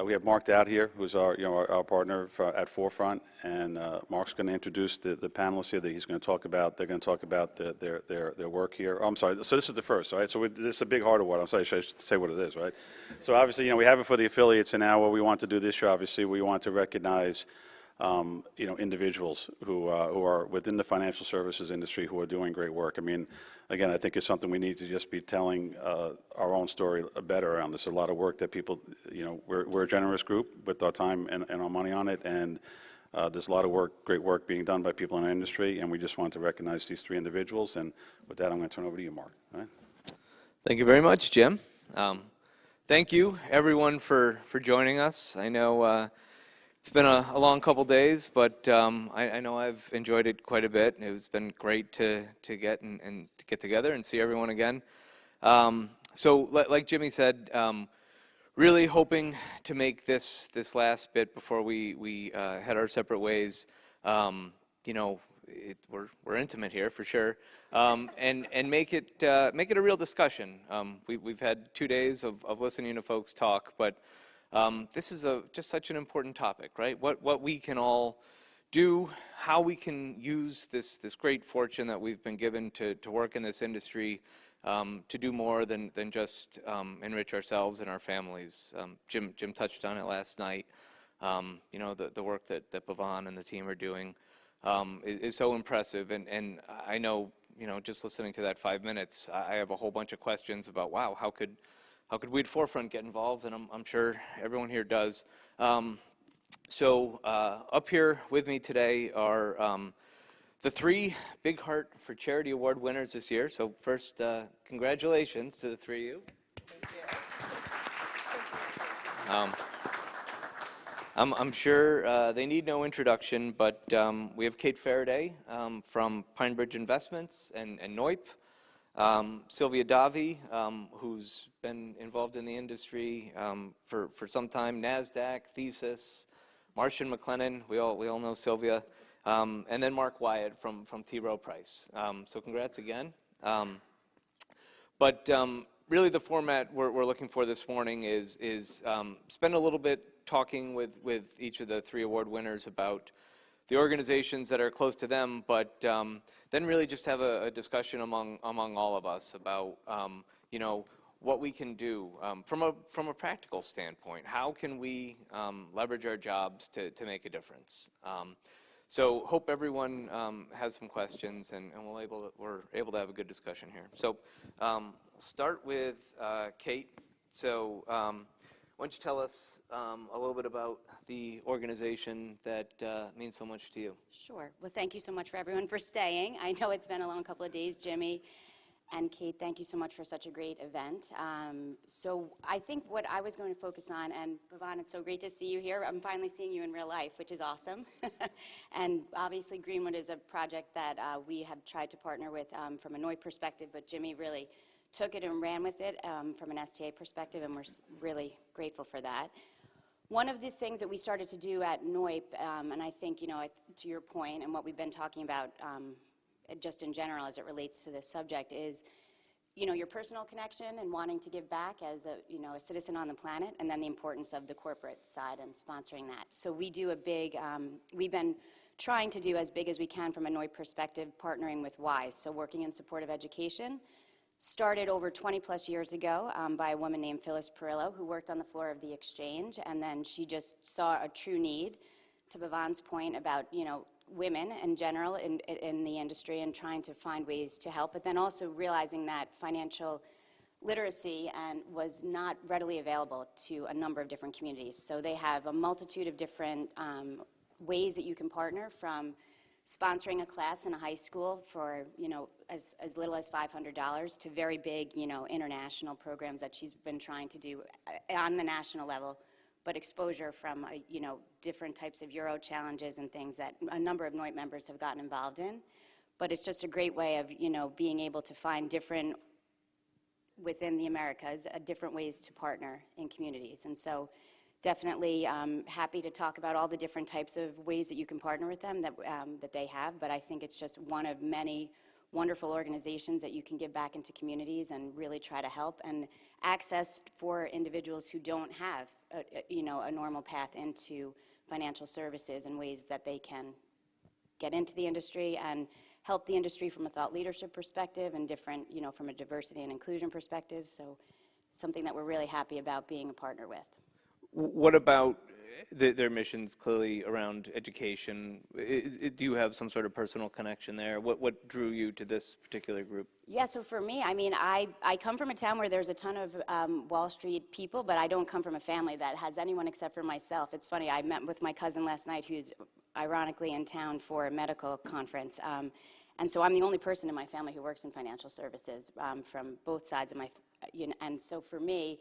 We have Marc Dowd here, who's our partner at Forefront, and Marc's going to introduce the panelists here that he's going to talk about. They're going to talk about their work here. Oh, I'm sorry. So this is the first, right? So this is a big harder one. I'm sorry, I should say what it is, right? So obviously, we have it for the affiliates, and now what we want to do this year, obviously, we want to recognize individuals who are within the financial services industry who are doing great work. I mean, again, I think it's something we need to just be telling our own story better around. There's a lot of work that people, we're a generous group with our time and our money on it, and there's a lot of great work being done by people in our industry, and we just want to recognize these three individuals. And with that, I'm going to turn over to you, Marc. All right? Thank you very much, Jim. Thank you, everyone, for joining us. I know it's been a long couple days, but I know I've enjoyed it quite a bit. It's been great to get and to get together and see everyone again. So like Jimmy said, really hoping to make this last bit before we head our separate ways. We're intimate here for sure, and make it a real discussion. We've had 2 days of listening to folks talk, but this is just such an important topic, right? What we can all do, how we can use this great fortune that we've been given to work in this industry to do more than just enrich ourselves and our families. Jim touched on it last night. The work that Pavan and the team are doing is so impressive, and I know, just listening to that 5 minutes, I have a whole bunch of questions about, wow, how could we at Forefront get involved? And I'm sure everyone here does. So up here with me today are the 3 Big Heart for Charity Award winners this year. So first, congratulations to the 3 of you. Thank you. I'm sure they need no introduction, but we have Kate Faraday from PineBridge Investments and NOIP. Silvia Davi, who's been involved in the industry for some time, NASDAQ, Thesis, Martian McLennan, we all know Silvia, and then Marc Wyatt from T. Rowe Price. So congrats again. But really the format we're looking for this morning is spend a little bit talking with each of the 3 award winners about the organizations that are close to them, but then really just have a discussion among all of us about what we can do from a practical standpoint. How can we leverage our jobs to make a difference? So hope everyone has some questions, and we're able to have a good discussion here. So start with Kate. So why don't you tell us a little bit about the organization that means so much to you? Sure. Well, thank you so much for everyone for staying. I know it's been a long couple of days. Jimmy and Kate, thank you so much for such a great event. So I think what I was going to focus on, and Pavan, it's so great to see you here. I'm finally seeing you in real life, which is awesome. And obviously Greenwood is a project that we have tried to partner with from a NOIP perspective, but Jimmy really took it and ran with it from an STA perspective, and we're really grateful for that. One of the things that we started to do at NOIP, and I think, to your point and what we've been talking about just in general as it relates to this subject is, your personal connection and wanting to give back as a citizen on the planet, and then the importance of the corporate side and sponsoring that. So we do a big, we've been trying to do as big as we can from a NOIP perspective, partnering with WISE, so working in support of education. Started over 20 plus years ago by a woman named Phyllis Perillo, who worked on the floor of the exchange, and then she just saw a true need, to Pavan's point about women in general in the industry and trying to find ways to help, but then also realizing that financial literacy was not readily available to a number of different communities. So they have a multitude of different ways that you can partner, from sponsoring a class in a high school for as little as $500 to very big international programs that she's been trying to do on the national level, but exposure from different types of Euro challenges and things that a number of NOIP members have gotten involved in. But it's just a great way of being able to find different, within the Americas, different ways to partner in communities. And so definitely happy to talk about all the different types of ways that you can partner with them that they have, but I think it's just one of many wonderful organizations that you can give back into communities and really try to help, and access for individuals who don't have a normal path into financial services and ways that they can get into the industry and help the industry from a thought leadership perspective and different, from a diversity and inclusion perspective. So something that we're really happy about being a partner with. What about their missions clearly around education? Do you have some sort of personal connection there? What drew you to this particular group? Yeah, so for me, I mean, I come from a town where there's a ton of Wall Street people, but I don't come from a family that has anyone except for myself. It's funny, I met with my cousin last night who's ironically in town for a medical conference. And so I'm the only person in my family who works in financial services from both sides of my, and so for me,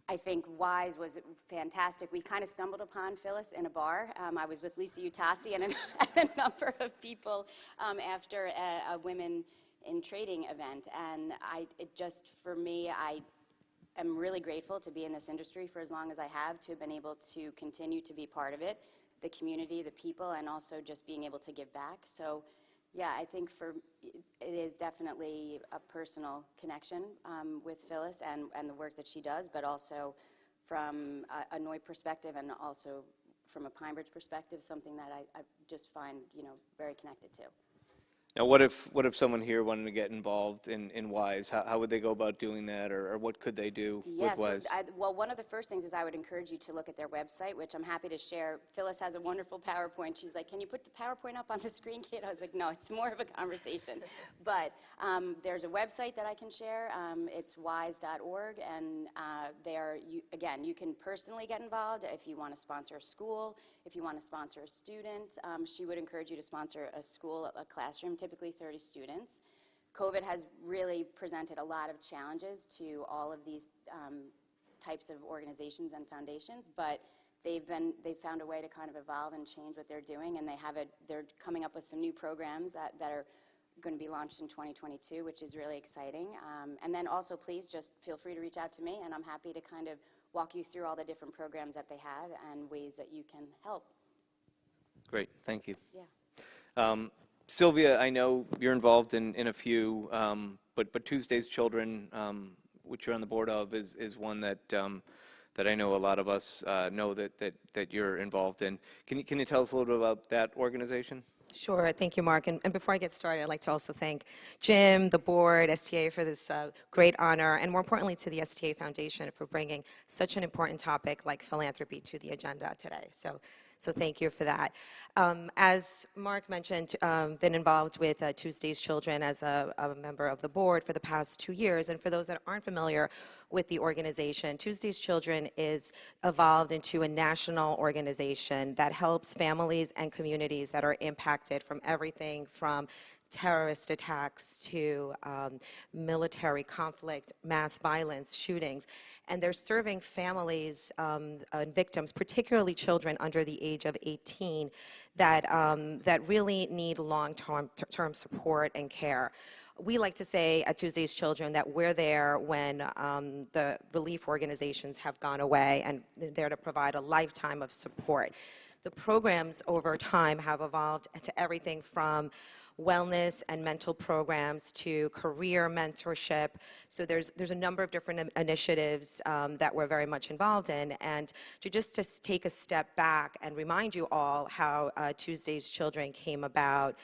I think WISE was fantastic. We kind of stumbled upon Phyllis in a bar. I was with Lisa Utasi and a number of people after a Women in Trading event. And for me, I am really grateful to be in this industry for as long as I have, to have been able to continue to be part of it, the community, the people, and also just being able to give back. So yeah, I think it is definitely a personal connection with Phyllis and the work that she does, but also from a NOI perspective and also from a PineBridge perspective, something that I just find, very connected to. Now, what if someone here wanted to get involved in WISE? How would they go about doing that, or what could they do with WISE? Well, one of the first things is I would encourage you to look at their website, which I'm happy to share. Phyllis has a wonderful PowerPoint. She's like, can you put the PowerPoint up on the screen, Kate? I was like, no, it's more of a conversation. But there's a website that I can share. It's wise.org, and you can personally get involved if you want to sponsor a school, if you want to sponsor a student. She would encourage you to sponsor a school, a classroom, typically 30 students. COVID has really presented a lot of challenges to all of these types of organizations and foundations, but they've found a way to kind of evolve and change what they're doing, and they're coming up with some new programs that are going to be launched in 2022, which is really exciting. And then also, please just feel free to reach out to me, and I'm happy to kind of walk you through all the different programs that they have and ways that you can help. Great, thank you. Yeah. Silvia, I know you're involved in a few, but Tuesday's Children, which you're on the board of, is one that I know a lot of us know that you're involved in. Can you tell us a little bit about that organization? Sure. Thank you, Mark. And before I get started, I'd like to also thank Jim, the board, STA for this great honor, and more importantly to the STA Foundation for bringing such an important topic like philanthropy to the agenda today. So thank you for that. As Mark mentioned, been involved with Tuesday's Children as a member of the board for the past 2 years. And for those that aren't familiar with the organization, Tuesday's Children is evolved into a national organization that helps families and communities that are impacted from everything from terrorist attacks to military conflict, mass violence, shootings. And they're serving families and victims, particularly children under the age of 18, that really need long-term support and care. We like to say at Tuesday's Children that we're there when the relief organizations have gone away, and they're there to provide a lifetime of support. The programs over time have evolved to everything from wellness and mental programs to career mentorship. So there's a number of different initiatives that we're very much involved in. And to take a step back and remind you all how Tuesday's Children came about.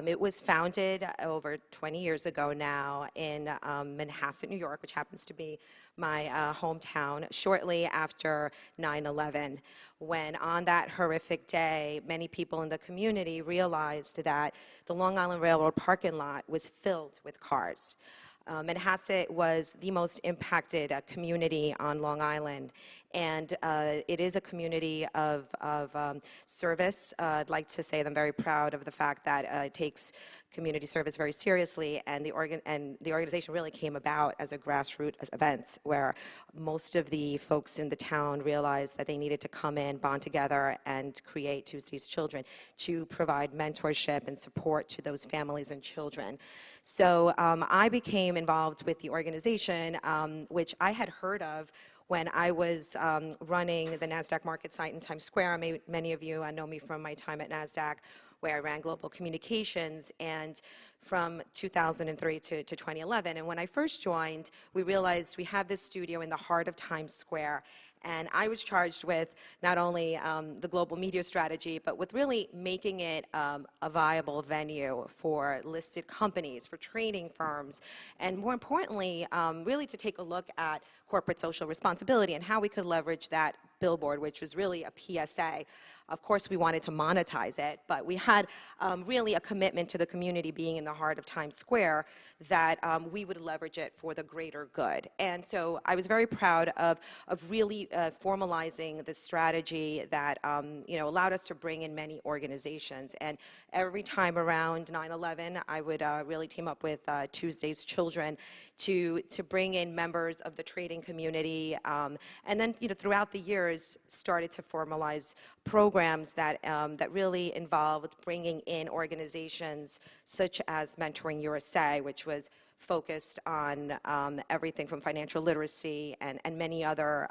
It was founded over 20 years ago now in Manhasset, New York, which happens to be my hometown, shortly after 9/11, when on that horrific day, many people in the community realized that the Long Island Railroad parking lot was filled with cars. Manhasset was the most impacted community on Long Island, and it is a community of service. I'd like to say that I'm very proud of the fact that it takes community service very seriously, and the organization really came about as a grassroots event where most of the folks in the town realized that they needed to come in, bond together, and create Tuesday's Children to provide mentorship and support to those families and children. So I became involved with the organization, which I had heard of when I was running the NASDAQ market site in Times Square. Many of you know me from my time at NASDAQ, where I ran global communications, and from 2003 to 2011. And when I first joined, we realized we have this studio in the heart of Times Square. And I was charged with not only the global media strategy, but with really making it a viable venue for listed companies, for trading firms, and more importantly, really to take a look at corporate social responsibility and how we could leverage that billboard, which was really a PSA. Of course, we wanted to monetize it, but we had really a commitment to the community being in the heart of Times Square that we would leverage it for the greater good. And so I was very proud of really formalizing the strategy that allowed us to bring in many organizations. And every time around 9/11, I would really team up with Tuesday's Children to bring in members of the trading community, and then throughout the years started to formalize programs that really involved bringing in organizations such as Mentoring USA, which was focused on everything from financial literacy and many other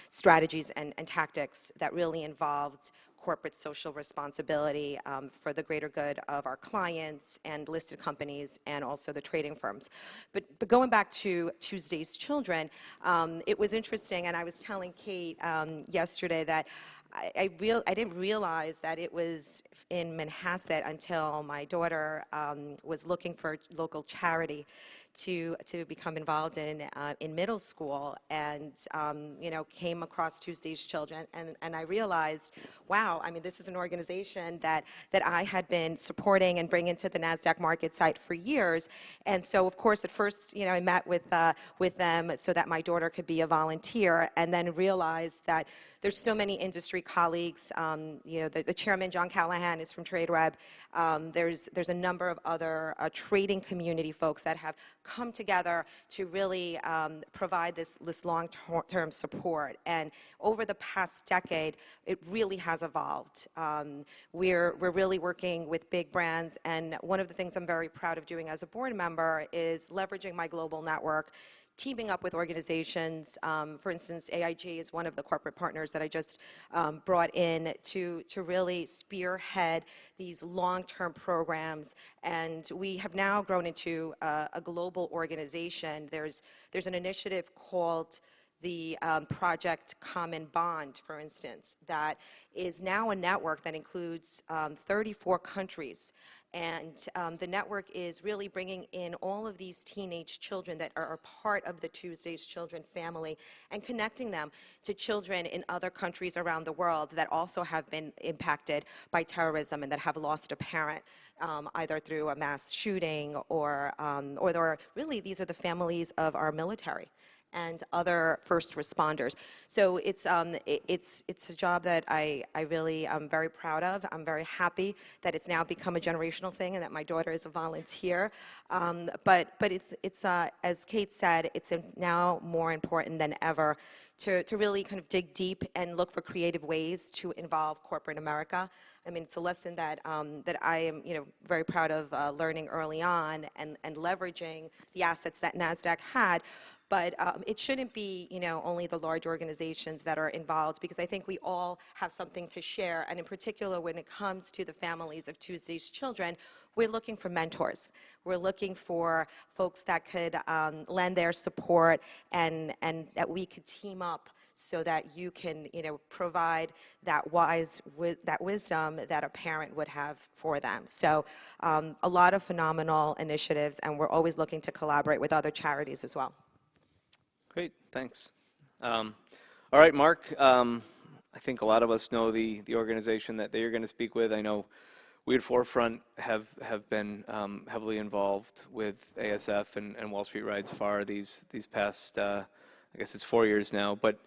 strategies and tactics that really involved corporate social responsibility for the greater good of our clients and listed companies and also the trading firms. But going back to Tuesday's Children, it was interesting, and I was telling Kate yesterday that I didn't realize that it was in Manhasset until my daughter was looking for local charity to become involved in middle school, and came across Tuesday's Children, and I realized, wow, I mean, this is an organization that I had been supporting and bringing to the NASDAQ market site for years. And so, of course, at first, I met with them so that my daughter could be a volunteer, and then realized that there's so many industry colleagues. The chairman, John Callahan, is from TradeWeb. There's a number of other trading community folks that have come together to really provide this long-term support. And over the past decade, it really has evolved. We're really working with big brands, and one of the things I'm very proud of doing as a board member is leveraging my global network, teaming up with organizations. For instance, AIG is one of the corporate partners that I just brought in to really spearhead these long-term programs. And we have now grown into a global organization. There's an initiative called the Project Common Bond, for instance, that is now a network that includes 34 countries. And the network is really bringing in all of these teenage children that are a part of the Tuesday's Children family and connecting them to children in other countries around the world that also have been impacted by terrorism and that have lost a parent, either through a mass shooting or really these are the families of our military and other first responders. So it's a job that I really am very proud of. I'm very happy that it's now become a generational thing and that my daughter is a volunteer. But it's as Kate said, it's now more important than ever to really kind of dig deep and look for creative ways to involve corporate America. I mean, it's a lesson that I am, very proud of learning early on and leveraging the assets that NASDAQ had. But it shouldn't be, only the large organizations that are involved, because I think we all have something to share. And in particular, when it comes to the families of Tuesday's Children, we're looking for mentors. We're looking for folks that could lend their support and that we could team up so that you can, provide that wisdom that a parent would have for them. So a lot of phenomenal initiatives, and we're always looking to collaborate with other charities as well. Great, thanks. All right, Marc, I think a lot of us know the organization that you're going to speak with. I know we at Forefront have been heavily involved with ASF and Wall Street Rides FAR these past, I guess it's 4 years now. But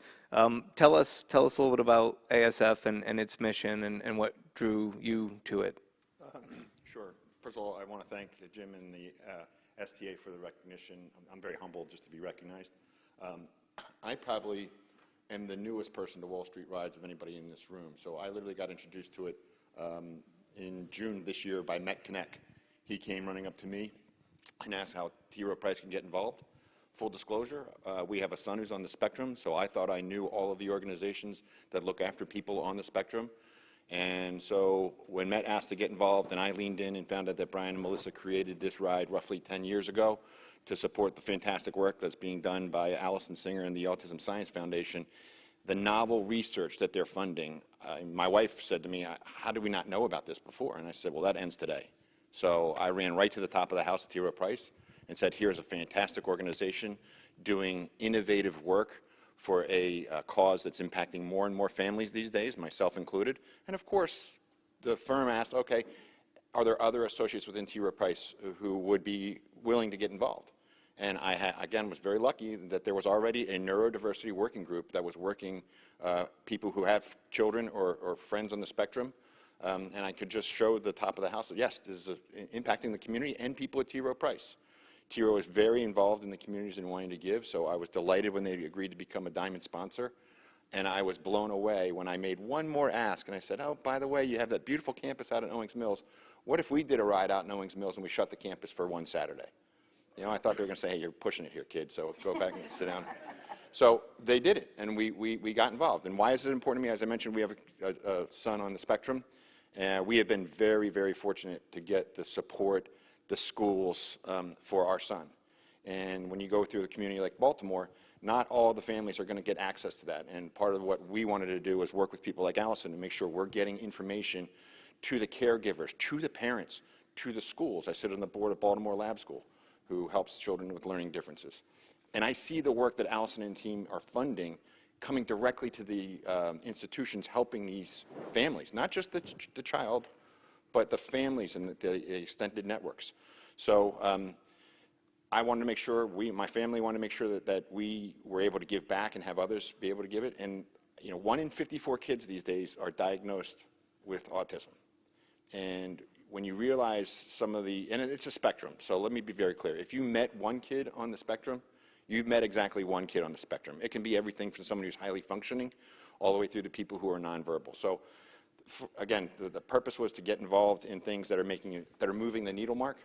tell us a little bit about ASF and its mission and what drew you to it. Sure. First of all, I want to thank Jim and the STA for the recognition. I'm very humbled just to be recognized. I probably am the newest person to Wall Street Rides of anybody in this room. So I literally got introduced to it in June this year by Met Connect. He came running up to me and asked how T. Rowe Price can get involved. Full disclosure, we have a son who's on the spectrum, so I thought I knew all of the organizations that look after people on the spectrum. And so when Met asked to get involved, and I leaned in and found out that Brian and Melissa created this ride roughly 10 years ago to support the fantastic work that's being done by Allison Singer and the Autism Science Foundation, the novel research that they're funding. My wife said to me, how did we not know about this before? And I said, well, that ends today. So I ran right to the top of the house at T. Rowe Price and said, here's a fantastic organization doing innovative work for a cause that's impacting more and more families these days, myself included. And of course, the firm asked, okay, are there other associates within T. Rowe Price who would be willing to get involved? And I, again, was very lucky that there was already a neurodiversity working group that was working people who have children or friends on the spectrum. And I could just show the top of the house that, yes, this is impacting the community and people at T. Rowe Price. T. Rowe is very involved in the communities and wanting to give, so I was delighted when they agreed to become a diamond sponsor. And I was blown away when I made one more ask, and I said, oh, by the way, you have that beautiful campus out at Owings Mills. What if we did a ride out in Owings Mills and we shut the campus for one Saturday? You know, I thought they were going to say, hey, you're pushing it here, kid, so go back and sit down. So they did it, and we got involved. And why is it important to me? As I mentioned, we have a son on the spectrum, and we have been very, very fortunate to get the support, the schools for our son. And when you go through the community like Baltimore, not all the families are going to get access to that. And part of what we wanted to do was work with people like Allison to make sure we're getting information to the caregivers, to the parents, to the schools. I sit on the board of Baltimore Lab School, who helps children with learning differences. And I see the work that Allison and team are funding coming directly to the institutions helping these families, not just the child, but the families and the extended networks. So I wanted to make sure, my family wanted to make sure that we were able to give back and have others be able to give it. And 1 in 54 kids these days are diagnosed with autism. And when you realize some of and it's a spectrum, so let me be very clear. If you met one kid on the spectrum, you've met exactly one kid on the spectrum. It can be everything from someone who's highly functioning all the way through to people who are nonverbal. So again, the purpose was to get involved in things that are moving the needle, Mark.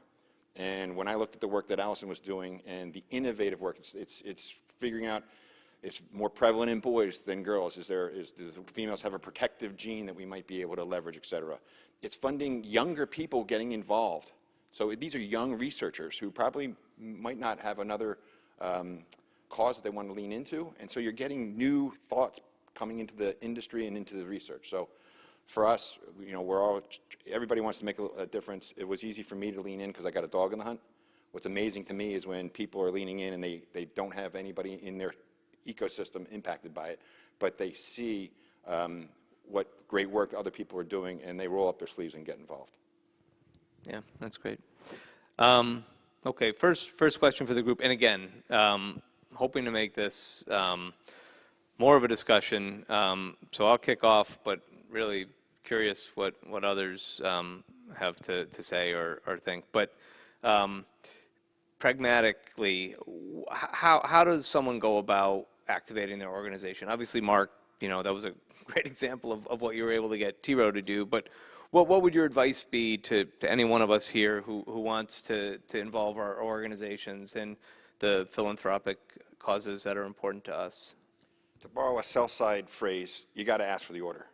And when I looked at the work that Allison was doing and the innovative work, it's figuring out it's more prevalent in boys than girls. Do females have a protective gene that we might be able to leverage, et cetera? It's funding younger people getting involved. So these are young researchers who probably might not have another cause that they want to lean into. And so you're getting new thoughts coming into the industry and into the research. So for us, everybody wants to make a difference. It was easy for me to lean in because I got a dog in the hunt. What's amazing to me is when people are leaning in and they don't have anybody in their ecosystem impacted by it, but they see what great work other people are doing, and they roll up their sleeves and get involved. Yeah, that's great. Okay, first question for the group, and again, hoping to make this more of a discussion. So I'll kick off, but really curious what others have to say or think. But pragmatically, how does someone go about activating their organization? Obviously, Marc, that was a great example of what you were able to get T. Rowe to do, but what would your advice be to any one of us here who wants to involve our organizations in the philanthropic causes that are important to us? To borrow a sell-side phrase, you got to ask for the order,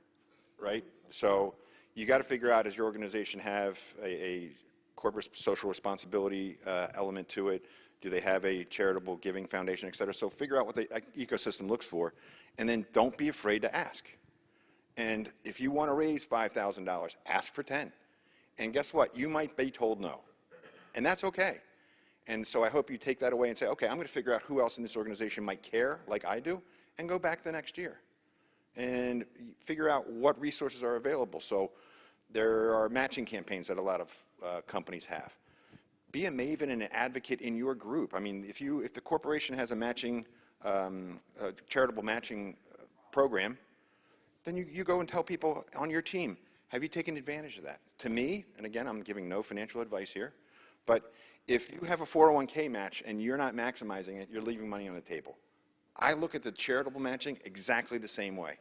right? So you got to figure out, does your organization have a corporate social responsibility element to it? Do they have a charitable giving foundation, et cetera? So figure out what the ecosystem looks for, and then don't be afraid to ask. And if you want to raise $5,000, ask for 10. And guess what? You might be told no. And that's okay. And so I hope you take that away and say, okay, I'm going to figure out who else in this organization might care like I do, and go back the next year. And figure out what resources are available. So there are matching campaigns that a lot of companies have. Be a maven and an advocate in your group. I mean, if the corporation has a matching, charitable matching program, then you go and tell people on your team, have you taken advantage of that? To me, and again, I'm giving no financial advice here, but if you have a 401k match and you're not maximizing it, you're leaving money on the table. I look at the charitable matching exactly the same way.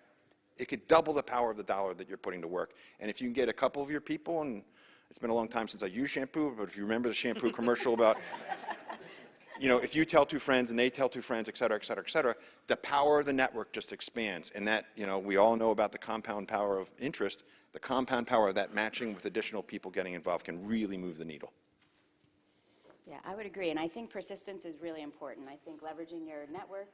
It could double the power of the dollar that you're putting to work. And if you can get a couple of your people, and it's been a long time since I used shampoo, but if you remember the shampoo commercial about, if you tell 2 friends and they tell 2 friends, et cetera, et cetera, et cetera, the power of the network just expands. And that, we all know about the compound power of interest. The compound power of that matching with additional people getting involved can really move the needle. Yeah, I would agree. And I think persistence is really important. I think leveraging your network,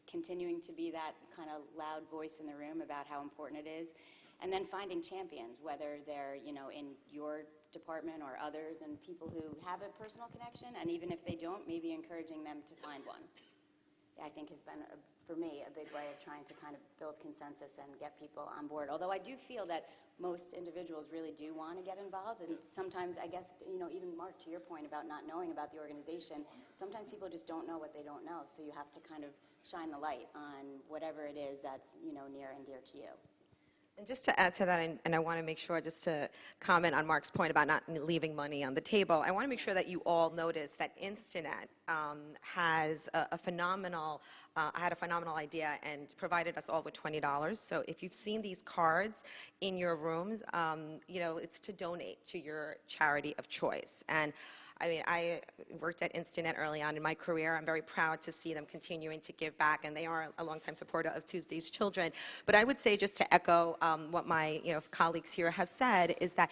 continuing to be that kind of loud voice in the room about how important it is, and then finding champions, whether they're, in your department or others, and people who have a personal connection, and even if they don't, maybe encouraging them to find one. I think has been, for me, a big way of trying to kind of build consensus and get people on board. Although I do feel that most individuals really do want to get involved, and sometimes, I guess, even Marc, to your point about not knowing about the organization, sometimes people just don't know what they don't know, so you have to kind of shine the light on whatever it is that's, near and dear to you. And just to add to that, and I want to make sure, just to comment on Marc's point about not leaving money on the table, I want to make sure that you all notice that Instinet has a phenomenal, had a phenomenal idea and provided us all with $20. So if you've seen these cards in your rooms, it's to donate to your charity of choice. And I mean, I worked at Instinet early on in my career. I'm very proud to see them continuing to give back, and they are a longtime supporter of Tuesday's Children. But I would say, just to echo what my colleagues here have said, is that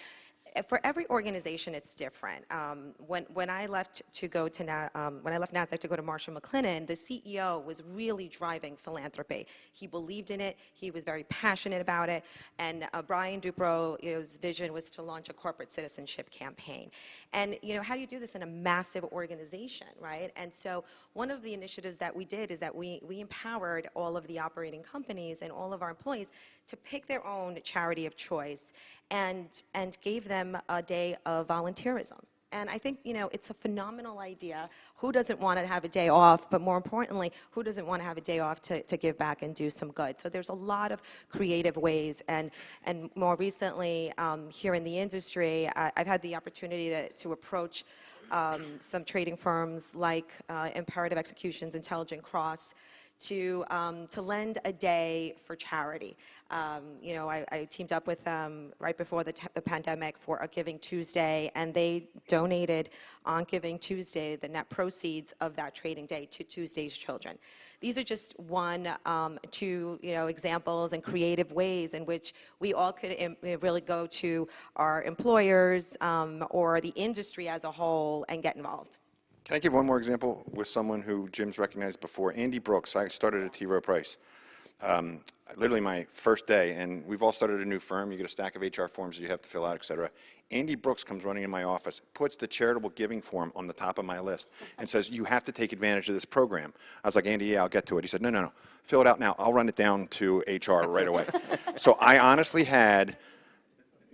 for every organization, it's different. When I left to go to when I left NASDAQ to go to Marsh & McLennan, the CEO was really driving philanthropy. He believed in it. He was very passionate about it. And Brian Duperreaux's vision was to launch a corporate citizenship campaign. And how do you do this in a massive organization, right? And so one of the initiatives that we did is that we empowered all of the operating companies and all of our employees to pick their own charity of choice and gave them a day of volunteerism. And I think, it's a phenomenal idea. Who doesn't want to have a day off? But more importantly, who doesn't want to have a day off to give back and do some good? So there's a lot of creative ways. And more recently, here in the industry, I've had the opportunity to approach some trading firms like Imperative Executions, Intelligent Cross, to lend a day for charity. I teamed up with them right before the pandemic for a Giving Tuesday, and they donated on Giving Tuesday the net proceeds of that trading day to Tuesday's Children. These are just two examples and creative ways in which we all could really go to our employers or the industry as a whole and get involved. Can I give one more example with someone who Jim's recognized before? Andy Brooks. I started at T. Rowe Price. Literally my first day, and we've all started a new firm. You get a stack of HR forms that you have to fill out, et cetera. Andy Brooks comes running in my office, puts the charitable giving form on the top of my list, and says, "You have to take advantage of this program." I was like, "Andy, yeah, I'll get to it." He said, no, fill it out now. I'll run it down to HR right away. So I honestly had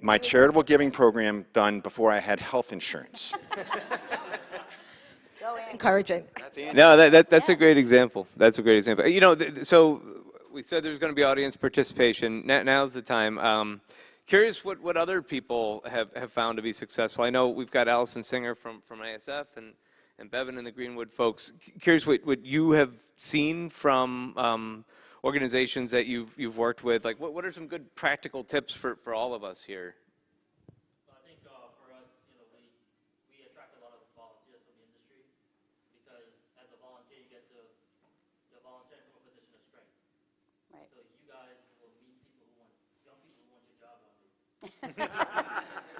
my charitable giving program done before I had health insurance. Encouraging. No, that's a great example. That's a great example. So we said there's going to be audience participation. Now's the time. Curious what other people have found to be successful. I know we've got Allison Singer from ISF and Bevan and the Greenwood folks. Curious what you have seen from organizations that you've worked with. Like, what are some good practical tips for all of us here?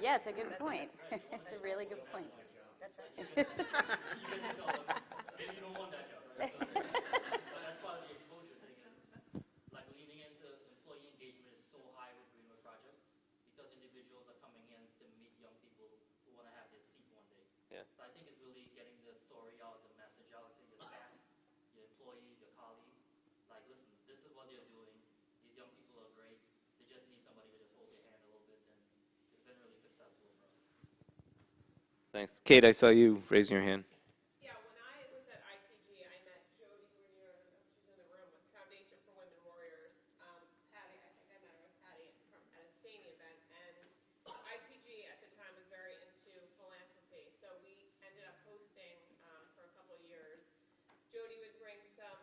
Yeah, it's a good point. It's a really good point. That's right. You don't want that job, right? That's part of the exposure thing is, like, leaning into employee engagement is so high with Greenwood Project because individuals are coming in to meet young people who want to have their seat one day. Yeah. So I think it's really getting the story out, the message out to your staff, your employees, your colleagues. Like, listen, this is what they're doing. These young people are great. They just need somebody to just hold their hand a little bit, and it's been really successful for us. Thanks. Kate, I saw you raising your hand. Yeah, when I was at ITG, I met Jody Grenier, she's in the room, with Foundation for Women Warriors. Patty, I think I met her with Patty at a STA event, and ITG at the time was very into philanthropy, so we ended up hosting for a couple of years. Jody would bring some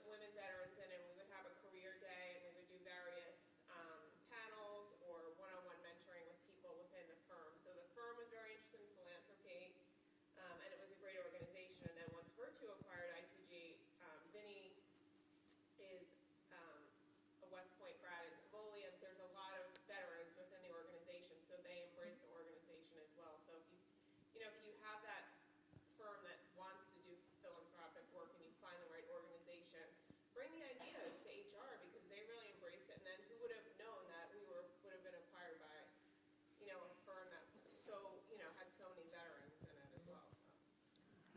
women veterans in, and we would have a career day, and we would do various panels or one-on-one mentoring with people within the firm. So the firm was very interested in philanthropy,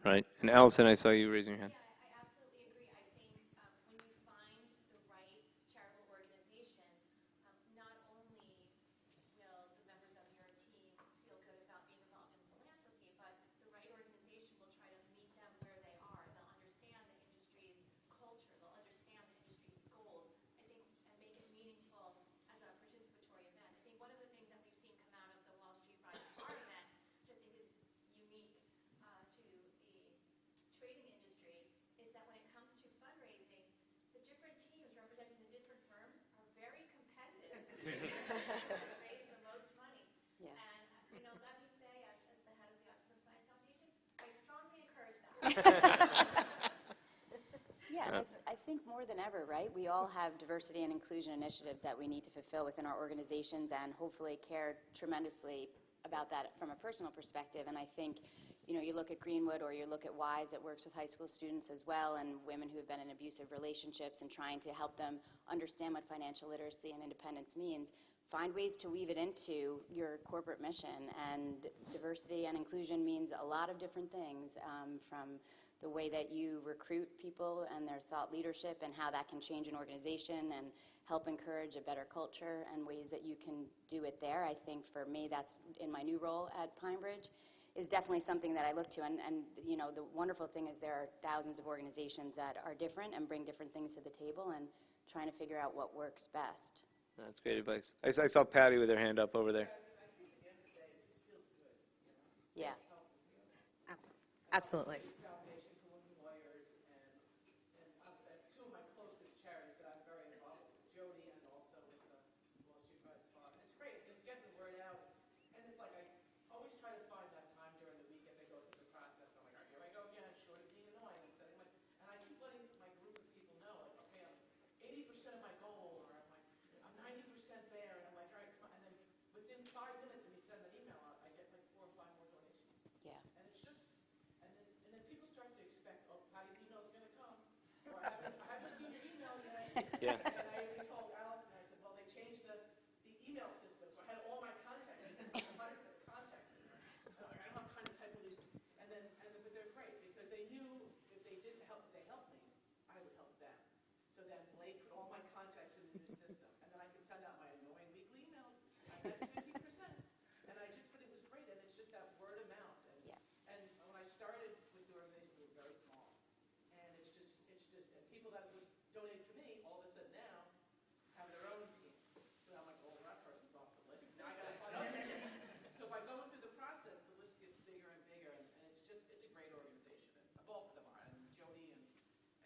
right? And Allison, I saw you raising your hand. Yeah, I absolutely agree. I think when you find the right charitable organization, not only will the members of your team feel good about being involved in philanthropy, but the right organization will try to meet them where they are. They'll understand the industry's culture. They'll understand the industry's goals. I think, and make it meaningful as a participatory event. I think one of the things that we've seen come out of the Wall Street Rise Bar event, which I think is unique to the trading industry, is that when it comes to fundraising, the different teams representing the different firms are very competitive. Raise the most money. Yeah. And, let me say, as the head of the Autism Science Foundation, I strongly encourage that. Yeah, I think more than ever, right? We all have diversity and inclusion initiatives that we need to fulfill within our organizations and hopefully care tremendously about that from a personal perspective. And I think, you look at Greenwood or you look at WISE that works with high school students as well and women who have been in abusive relationships and trying to help them understand what financial literacy and independence means. Find ways to weave it into your corporate mission. And diversity and inclusion means a lot of different things, from the way that you recruit people and their thought leadership and how that can change an organization and help encourage a better culture and ways that you can do it there. I think for me, that's in my new role at PineBridge, is definitely something that I look to. And the wonderful thing is there are thousands of organizations that are different and bring different things to the table and trying to figure out what works best. That's great advice. I saw Patty with her hand up over there. Yeah. Absolutely. Foundation for Women Lawyers, and obviously I have two of my closest charities that I'm very involved with, Jody and also with the Wall Street Rise Bar. And it's great, it's getting the word out, and it's like I always try to find that time during the week as I go through the process. I'm like, all right, here I go again, short of being annoying, and setting and I keep letting my group of people know, like, okay, I'm 80% of my goal, or I'm 90% there, and I'm like, all right, come on. And then within 5 minutes of me sending an email out, I get like 4 or 5 more donations. Yeah. And it's just, and then people start to expect, oh, Patty's email's going to come. Or I haven't seen your email yet. Yeah. And I even told Allison, I said, well, they changed the email system. So I had all my contacts in there. I might have put contacts in there. So I don't have time to type all these. But they're great because they knew if they didn't help, if they helped me, I would help them. So then Blake put all my contacts in the new system. And then I could send out my annoying weekly emails. I had 50%. But it was great. And it's just that word of mouth. And when I started with the organization, we were very small. And it's just, and people that would donate for me, all of a sudden now, have their own team. So I'm like, well, that person's off the list. Now I got to find other people. So by going through the process, the list gets bigger and bigger. And it's a great organization. And both of them are. And Jody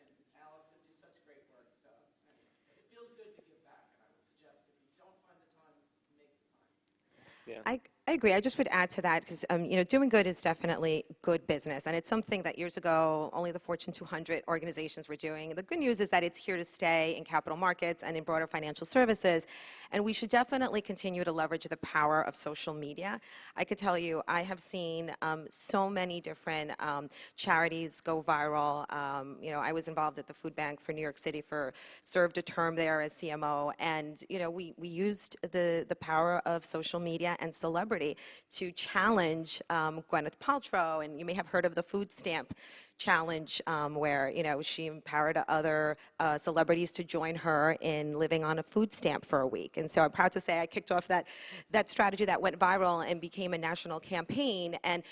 and Allison do such great work. So anyway, it feels good to give back. And I would suggest if you don't find the time, make the time. Yeah. I agree. I just would add to that because, doing good is definitely good business. And it's something that years ago, only the Fortune 200 organizations were doing. The good news is that it's here to stay in capital markets and in broader financial services. And we should definitely continue to leverage the power of social media. I could tell you, I have seen so many different charities go viral. I was involved at the Food Bank for New York City served a term there as CMO. And, we used the power of social media and celebrity to challenge Gwyneth Paltrow, and you may have heard of the food stamp challenge where she empowered other celebrities to join her in living on a food stamp for a week. And so I'm proud to say I kicked off that strategy that went viral and became a national campaign. And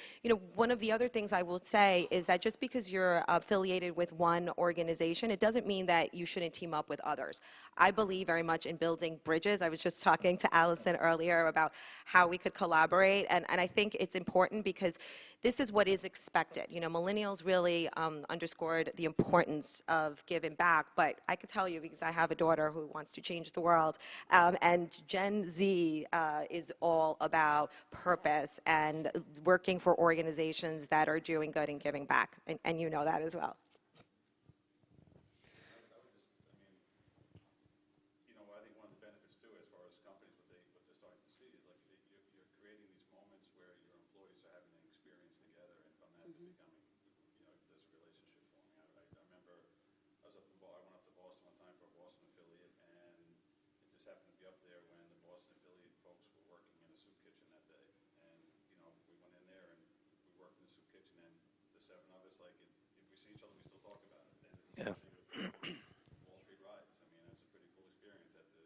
one of the other things I will say is that just because you're affiliated with one organization, it doesn't mean that you shouldn't team up with others. I believe very much in building bridges. I was just talking to Allison earlier about how we could collaborate, and I think it's important because this is what is expected. Millennials really underscored the importance of giving back, but I could tell you, because I have a daughter who wants to change the world, and Gen Z is all about purpose and working for organizations that are doing good and giving back, and you know that as well. I think one of the benefits too, as far as companies, what they're starting to see is like you're creating these moments where your employees are having an experience together, and from that becoming, there's a relationship forming. I remember I went up to Boston one time for a Boston affiliate, and it just happened to be up there when the Boston affiliate folks were working in a soup kitchen that day, and we went in there and we worked in the soup kitchen, and the have another, it's like, if we see each other, we still talk about it. And it's Yeah. essentially Wall Street rides. I mean, that's a pretty cool experience that the,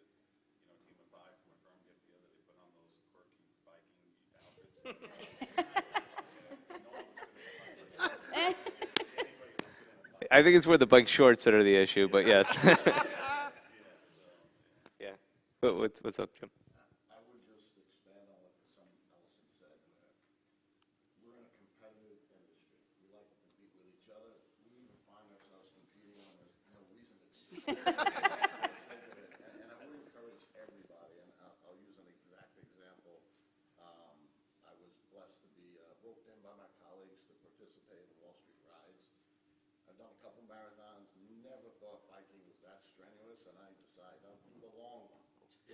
team of 5 from a firm get together, they put on those quirky biking outfits. I think it's where the bike shorts that are the issue, but yes. Yeah. What's up, Jim? I would just expand on what Ellison said. We're in a competitive industry. We like to compete with each other. We even find ourselves competing when there's no reason to compete. And I would encourage everybody, and I'll use an exact example. I was blessed to be roped in by my colleagues to participate in Wall Street Rides. I've done a couple marathons, never thought biking was that strenuous, and I decided I'll do the long one.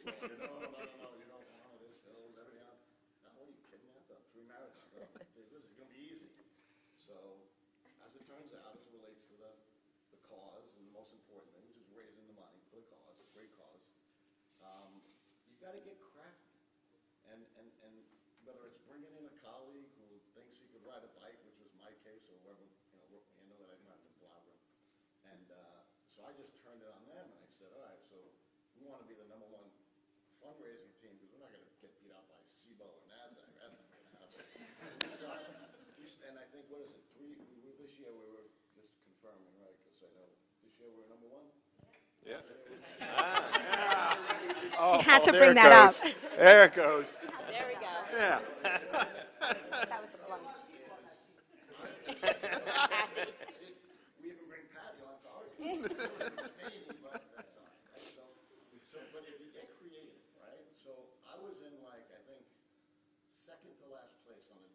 No, you don't want this hills, everything else. No, what are you kidding me? I've done 3 marathons. This is going to be easy. So, as it turns out, as it relates to the cause, and the most important thing, which is raising the money for the cause, a great cause, you got to get crafty. And whether it's bringing in a colleague who thinks he could ride a bike, which was my case, or whoever, wrote me into it, I didn't have to blabber. And so I just turned it on them, and I said, all right, so we want to be the #1 fundraising team, because we're not going to get beat out by SIBO or NASDAQ. That's not going to happen. And I think, what is it, this year we were just confirming, right, because I know this year we're #1? Yeah. You had to bring that up. There it goes. There we go. Yeah. That was the plug. We even bring Patty on to our team. Staining, but that's all right. So, but if you get creative, right? So I was in, like, I think, second to last place on the,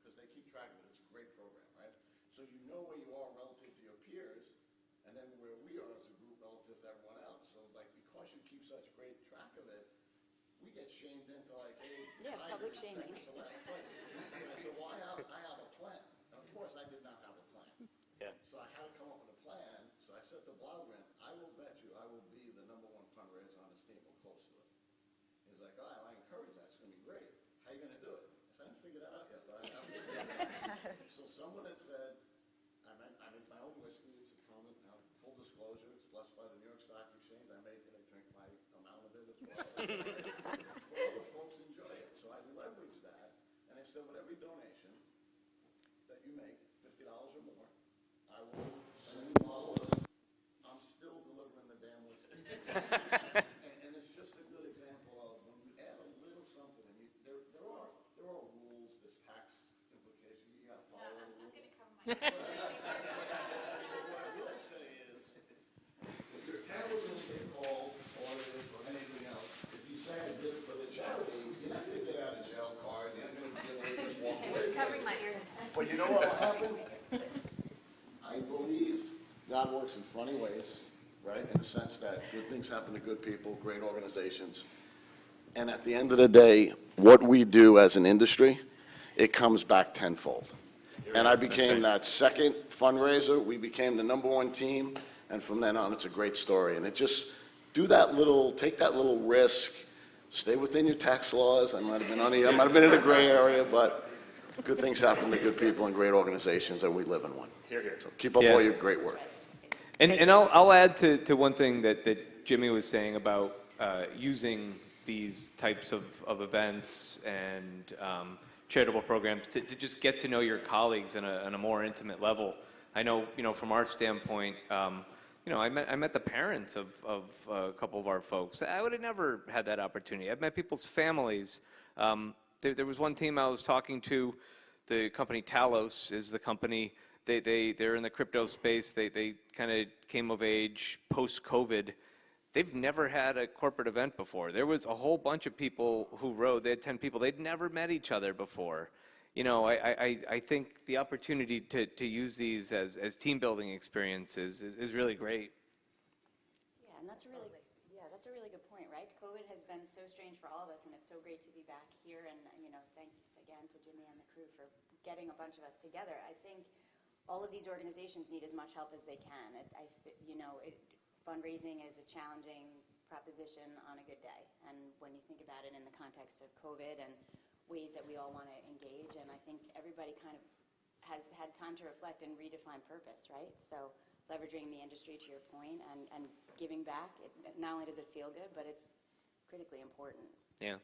because they keep track of it. It's a great program, right? So you know where you are relative to your peers, and then where we are as a group relative to everyone else. So, like, because you keep such great track of it, we get shamed into, like, hey, Yeah, public shaming. second to last place. So I have a plan. And of course, I did not have a plan. Yeah. So I had to come up with a plan. So I said to Blaugrant, I will bet you I will be the #1 fundraiser on this team or close to it. He's like, all right, well, I encourage that. It's going to be great. How are you going to do it? I said, I haven't figured that out yet, but I have. So someone had said, I make my own whiskey. It's a common, full disclosure. It's blessed by the New York Stock Exchange. I make it. I drink my amount of it as well. But other folks enjoy it. So I leveraged that. And I said, with every donation that you make, $50 or more, I will send you followers. I'm still delivering the damn whiskey. and it's just a good example of when you add a little something, and there are rules, there's tax implications, you got to follow the rules. I'm going to cover my What I will say is, if your account is going to get called, audited, or anything else, if you say I did it for the charity, you're not going to get out of jail card, you're not going to just walk away. Covering my ears. But you know what will happen? I believe God works in funny ways, right? In the sense that good things happen to good people, great organizations. And at the end of the day, what we do as an industry, it comes back tenfold. And I became that second fundraiser. We became the #1 team. And from then on, it's a great story. And it just, take that little risk, stay within your tax laws. I might have been in a gray area, but good things happen to good people and great organizations, and we live in one. So keep up all your great work. And I'll add to one thing that Jimmy was saying about using these types of events and charitable programs to just get to know your colleagues on a more intimate level. I know, from our standpoint, I met the parents of a couple of our folks. I would have never had that opportunity. I've met people's families. There was one team I was talking to. The company Talos is the company. They're in the crypto space. They kind of came of age post-COVID. They've never had a corporate event before. There was a whole bunch of people who rode. They had 10 people. They'd never met each other before. I think the opportunity to use these as team building experiences is really great. Yeah, and that's a really good point, right? COVID has been so strange for all of us, and it's so great to be back here. And thanks again to Jimmy and the crew for getting a bunch of us together. I think all of these organizations need as much help as they can. Fundraising is a challenging proposition on a good day, and when you think about it in the context of COVID and ways that we all want to engage, and I think everybody kind of has had time to reflect and redefine purpose, right? So leveraging the industry, to your point, and giving back, not only does it feel good, but it's critically important. Yeah.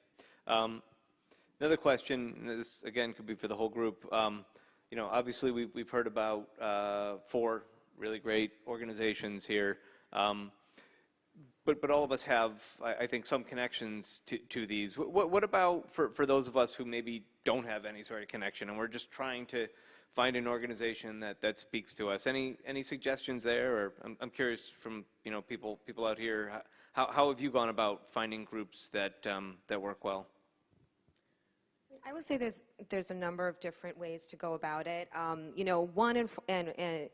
Another question, and this again could be for the whole group. You know, obviously we've heard about 4 really great organizations here, but all of us have, I think, some connections to these. What about for those of us who maybe don't have any sort of connection, and we're just trying to find an organization that speaks to us? Any suggestions there? Or I'm curious from, you know, people out here, how have you gone about finding groups that work well? I would say there's a number of different ways to go about it. You know, one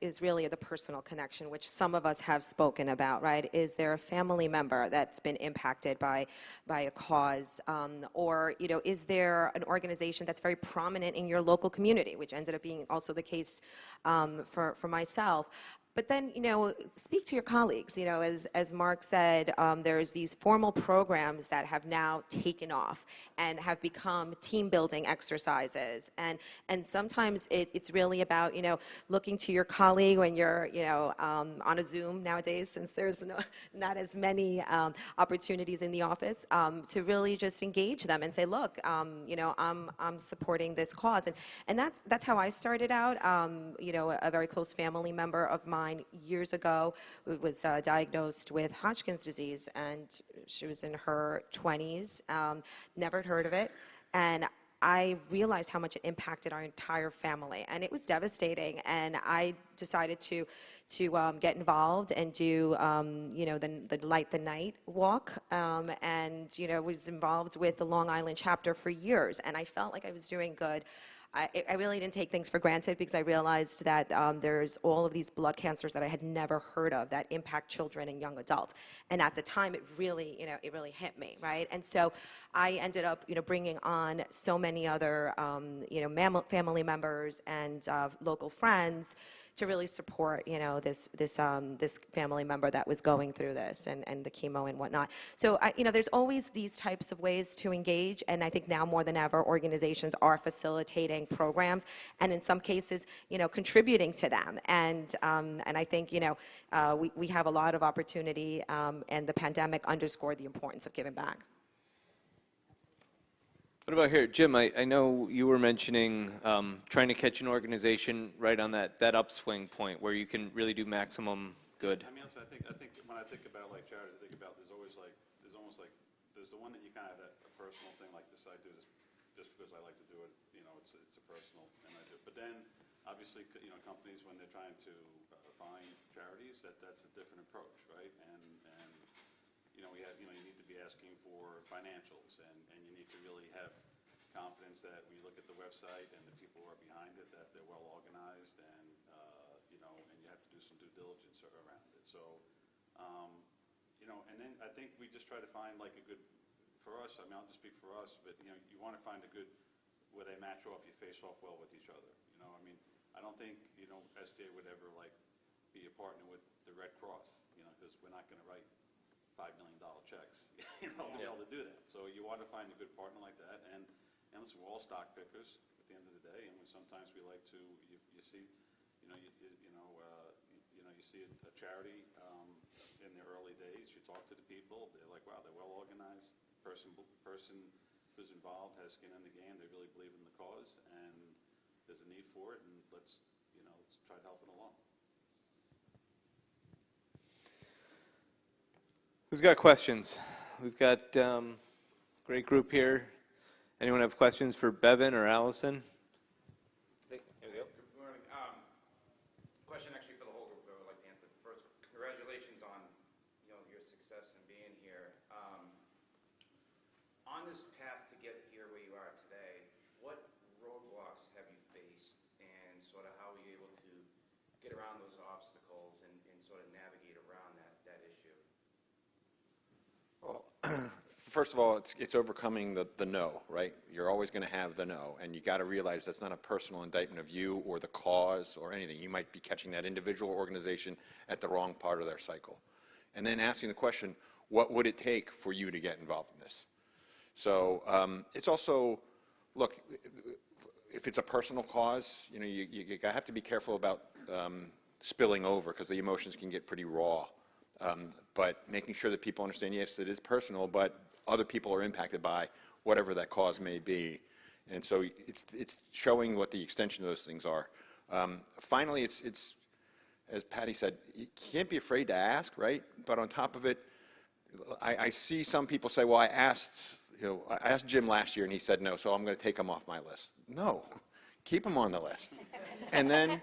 is really the personal connection, which some of us have spoken about, right? Is there a family member that's been impacted by a cause? Or, you know, is there an organization that's very prominent in your local community, which ended up being also the case for myself. But then, you know, speak to your colleagues. You know, as Marc said, there's these formal programs that have now taken off and have become team building exercises. And sometimes it's really about, you know, looking to your colleague when you're, you know, on a Zoom nowadays, since there's not as many opportunities in the office, to really just engage them and say, look, you know, I'm supporting this cause. And that's how I started out. You know, a very close family member of mine years ago was diagnosed with Hodgkin's disease, and she was in her 20s, never heard of it, and I realized how much it impacted our entire family, and it was devastating. And I decided to get involved and do you know, the Light the Night walk, and you know, was involved with the Long Island chapter for years, and I felt like I was doing good. I really didn't take things for granted, because I realized that there's all of these blood cancers that I had never heard of that impact children and young adults. And at the time, it really, you know, it really hit me, right? And so I ended up, you know, bringing on so many other, you know, family members and local friends to really support, you know, this family member that was going through this and the chemo and whatnot. So, you know, there's always these types of ways to engage, and I think now more than ever, organizations are facilitating programs, and in some cases, you know, contributing to them. And I think, you know, we have a lot of opportunity, and the pandemic underscored the importance of giving back. What about here, Jim? I know you were mentioning trying to catch an organization right on that upswing point where you can really do maximum good. I mean, also, I think when I think about like charities, I think about there's almost like there's the one that you kind of have a personal thing, like this. I do this just because I like to do it. You know, it's a personal, and I do. But then, obviously, you know, companies when they're trying to find charities, that's a different approach, right? And you know, you need to be asking for financials, and you need to really have confidence that when you look at the website and the people who are behind it, that they're well organized, and you know, and you have to do some due diligence around it. So, you know, and then I think we just try to find like a good, for us, I mean, I'll just speak for us, but you know, you want to find a good, where they match off, you face off well with each other. You know, I mean, I don't think, you know, STA would ever like be a partner with the Red Cross, you know, because we're not going to write $5 million checks, you know, to be able to do that. So you want to find a good partner like that, and listen, we're all stock pickers at the end of the day, and sometimes we like to, you see, you know, you see a charity in their early days, you talk to the people, they're like, wow, they're well organized, person who's involved has skin in the game, they really believe in the cause, and there's a need for it, and let's try to help it along. Who's got questions? We've got great group here. Anyone have questions for Bevan or Allison? Here we go. Good morning. Question actually for the whole group. I would like to answer. First, congratulations on your success in being here. On this path to get here where you are today, what roadblocks have you faced, and sort of how were you able to get around those obstacles and sort of navigate around that issue? Well, first of all, it's overcoming the no, right? You're always going to have the no, and you got to realize that's not a personal indictment of you or the cause or anything. You might be catching that individual organization at the wrong part of their cycle. And then asking the question, what would it take for you to get involved in this? So it's also, look, if it's a personal cause, you have to be careful about spilling over because the emotions can get pretty raw. But making sure that people understand, yes, it is personal, but other people are impacted by whatever that cause may be. And so it's showing what the extension of those things are. Finally, it's as Patty said, you can't be afraid to ask, right? But on top of it, I see some people say, well, I asked Jim last year and he said no, so I'm going to take him off my list. No, keep him on the list. And then,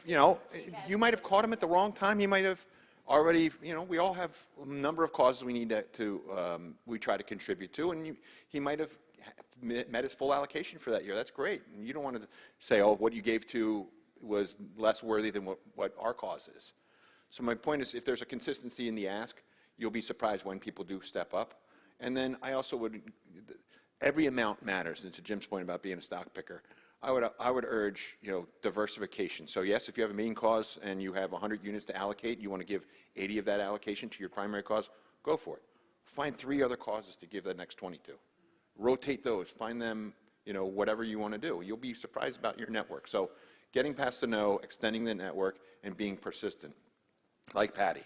you might have caught him at the wrong time. He might have already, we all have a number of causes we need we try to contribute to, and he might have met his full allocation for that year. That's great. And you don't want to say, oh, what you gave to was less worthy than what our cause is. So my point is, if there's a consistency in the ask, you'll be surprised when people do step up. And then I also would, every amount matters, and to Jim's point about being a stock picker, I would urge, diversification. So yes, if you have a main cause and you have 100 units to allocate, you want to give 80 of that allocation to your primary cause, go for it. Find 3 other causes to give the next 22. Rotate those, find them, whatever you want to do. You'll be surprised about your network. So getting past the no, extending the network, and being persistent, like Patty.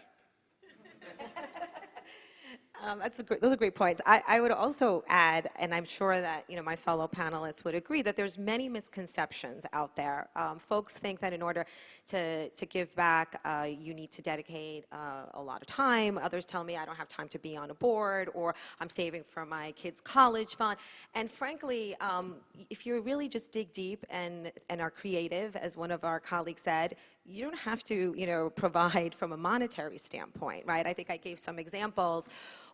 Those are great points. I would also add, and I'm sure that my fellow panelists would agree, that there's many misconceptions out there. Folks think that in order to give back, you need to dedicate a lot of time. Others tell me I don't have time to be on a board, or I'm saving for my kids' college fund. And frankly, if you really just dig deep and are creative, as one of our colleagues said, you don't have to provide from a monetary standpoint, right? I think I gave some examples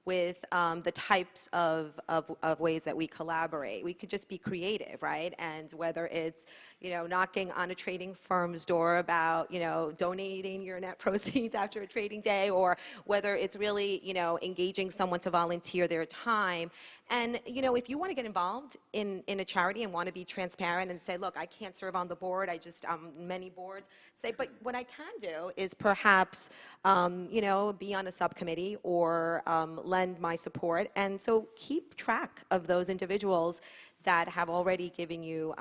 with the types of ways that we collaborate. We could just be creative, right? And whether it's, knocking on a trading firm's door about, donating your net proceeds after a trading day, or whether it's really, engaging someone to volunteer their time. And, if you want to get involved in a charity and want to be transparent and say, look, I can't serve on the board, many boards, say, but what I can do is perhaps, be on a subcommittee or lend my support. And so keep track of those individuals that have already given you,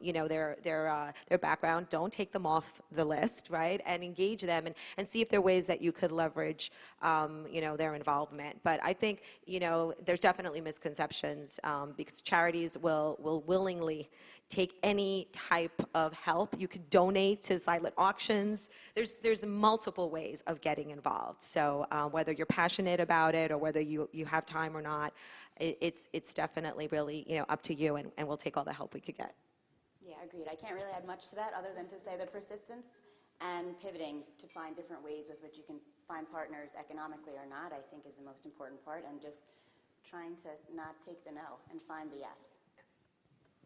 their background. Don't take them off the list, right? And engage them and see if there are ways that you could leverage, their involvement. But I think, there's definitely misconceptions because charities will willingly take any type of help. You could donate to silent auctions. There's multiple ways of getting involved. So whether you're passionate about it or whether you have time or not, it's definitely really up to you, and we'll take all the help we could get. Yeah, agreed. I can't really add much to that other than to say the persistence and pivoting to find different ways with which you can find partners economically or not, I think is the most important part, and just trying to not take the no and find the yes.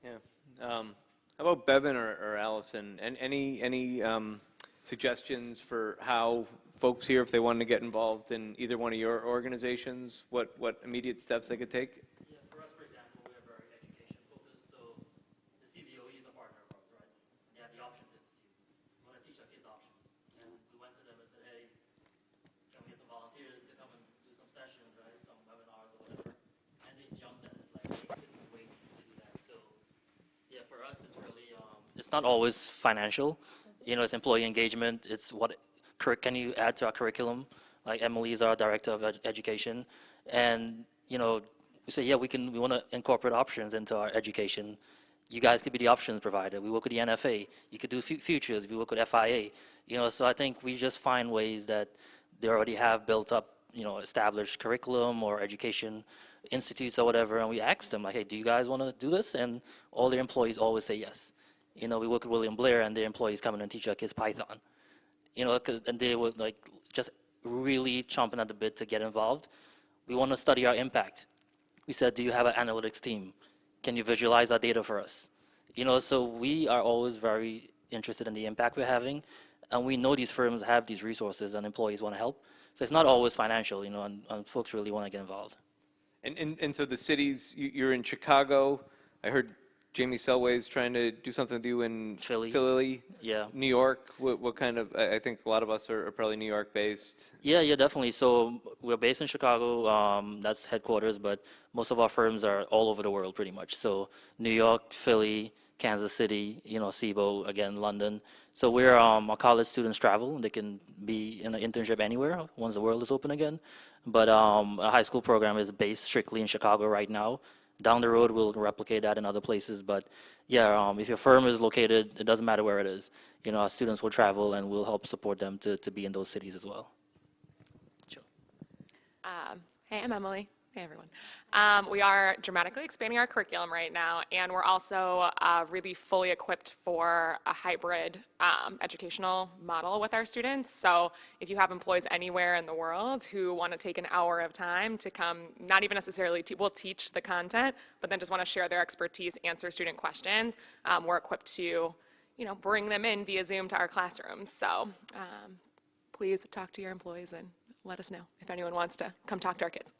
Yeah. How about Bevan or Allison? And any suggestions for how folks here, if they wanted to get involved in either one of your organizations, what immediate steps they could take? Yeah, for us, for example, we're very education focused. So the CVOE is a partner of ours, right? They have the Options Institute. We want to teach our kids options. And we went to them and said, hey, can we get some volunteers to come and do some sessions, right? Some webinars or whatever. And they jumped at it, like they couldn't wait to do that. So yeah, for us, it's really, it's not always financial. It's employee engagement. It's what can you add to our curriculum? Like Emily is our director of education, and we say, yeah, we want to incorporate options into our education. You guys could be the options provider. We work with the NFA. You could do futures. We work with FIA. So I think we just find ways that they already have built up, established curriculum or education institutes or whatever, and we ask them like, hey, do you guys want to do this? And all their employees always say yes. We work with William Blair, and their employees come in and teach our kids Python. And they were like just really chomping at the bit to get involved. We want to study our impact. We said, do you have an analytics team? Can you visualize our data for us? So we are always very interested in the impact we're having, and we know these firms have these resources and employees want to help. So it's not always financial, and folks really want to get involved. And so the cities, you're in Chicago. I heard Jamie Selway's trying to do something with you in Philly. Yeah. New York. What kind of? I think a lot of us are probably New York based. Yeah, definitely. So we're based in Chicago. That's headquarters, but most of our firms are all over the world, pretty much. So New York, Philly, Kansas City, SIBO, again, London. So we're our college students travel, and they can be in an internship anywhere once the world is open again. But a high school program is based strictly in Chicago right now. Down the road, we'll replicate that in other places. But yeah, if your firm is located, it doesn't matter where it is. Our students will travel, and we'll help support them to be in those cities as well. Sure. Hey, I'm Emily. Hey, everyone. We are dramatically expanding our curriculum right now, and we're also really fully equipped for a hybrid educational model with our students. So if you have employees anywhere in the world who want to take an hour of time to come, not even necessarily, we'll teach the content, but then just want to share their expertise, answer student questions, we're equipped to, bring them in via Zoom to our classrooms. So please talk to your employees and let us know if anyone wants to come talk to our kids.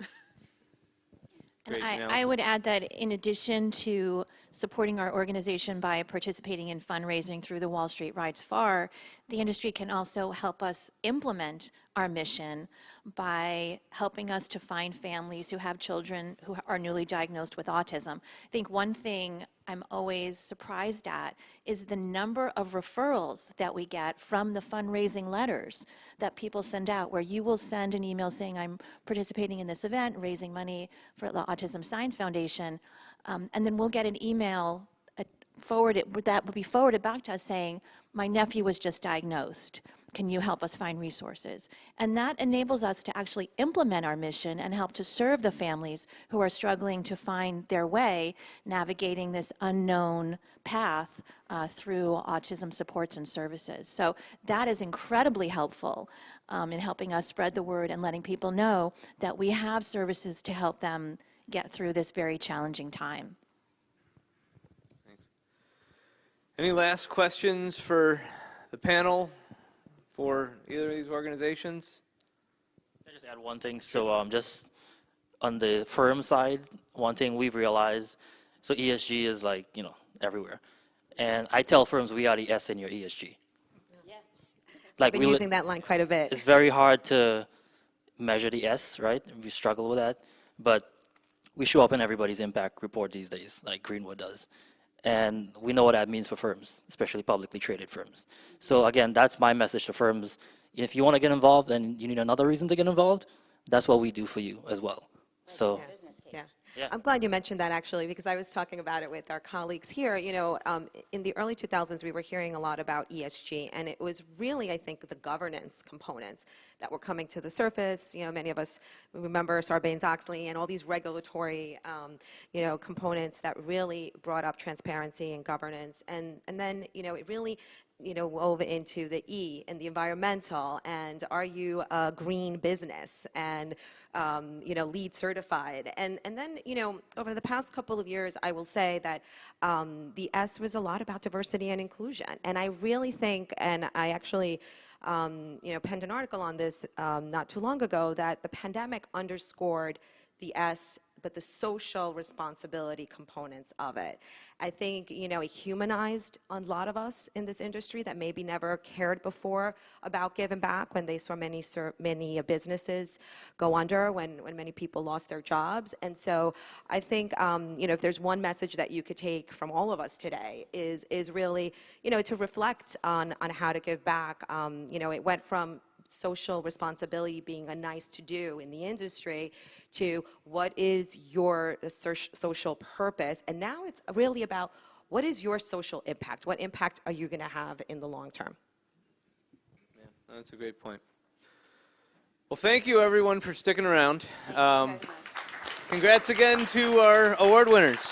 And I would add that in addition to supporting our organization by participating in fundraising through the Wall Street Rides Far, the industry can also help us implement our mission by helping us to find families who have children who are newly diagnosed with autism. I think one thing I'm always surprised at is the number of referrals that we get from the fundraising letters that people send out, where you will send an email saying, I'm participating in this event, raising money for the Autism Science Foundation, and then we'll get an email that will be forwarded back to us saying, my nephew was just diagnosed. Can you help us find resources? And that enables us to actually implement our mission and help to serve the families who are struggling to find their way navigating this unknown path through autism supports and services. So that is incredibly helpful in helping us spread the word and letting people know that we have services to help them get through this very challenging time. Thanks. Any last questions for the panel? For either of these organizations? Can I just add one thing? So just on the firm side, one thing we've realized, so ESG is everywhere. And I tell firms we are the S in your ESG. Yeah. I've been using that line quite a bit. It's very hard to measure the S, right? We struggle with that. But we show up in everybody's impact report these days, like Greenwood does. And we know what that means for firms, especially publicly traded firms. So again, that's my message to firms. If you want to get involved and you need another reason to get involved, that's what we do for you as well. So, yeah. I'm glad you mentioned that, actually, because I was talking about it with our colleagues here. In the early 2000s, we were hearing a lot about ESG, and it was really, I think, the governance components that were coming to the surface. Many of us remember Sarbanes-Oxley and all these regulatory, components that really brought up transparency and governance. And then, it really wove into the E and the environmental, and are you a green business, and LEED certified. And then, over the past couple of years, I will say that the S was a lot about diversity and inclusion. And I really think, and I actually penned an article on this not too long ago, that the pandemic underscored the S, but the social responsibility components of it. I think, it humanized a lot of us in this industry that maybe never cared before about giving back when they saw many businesses go under, when many people lost their jobs. And so I think, if there's one message that you could take from all of us today is really, to reflect on how to give back. It went from social responsibility being a nice to do in the industry to what is your social purpose. And now it's really about what is your social impact? What impact are you going to have in the long term? Yeah, that's a great point. Well, thank you, everyone, for sticking around. Congrats again to our award winners.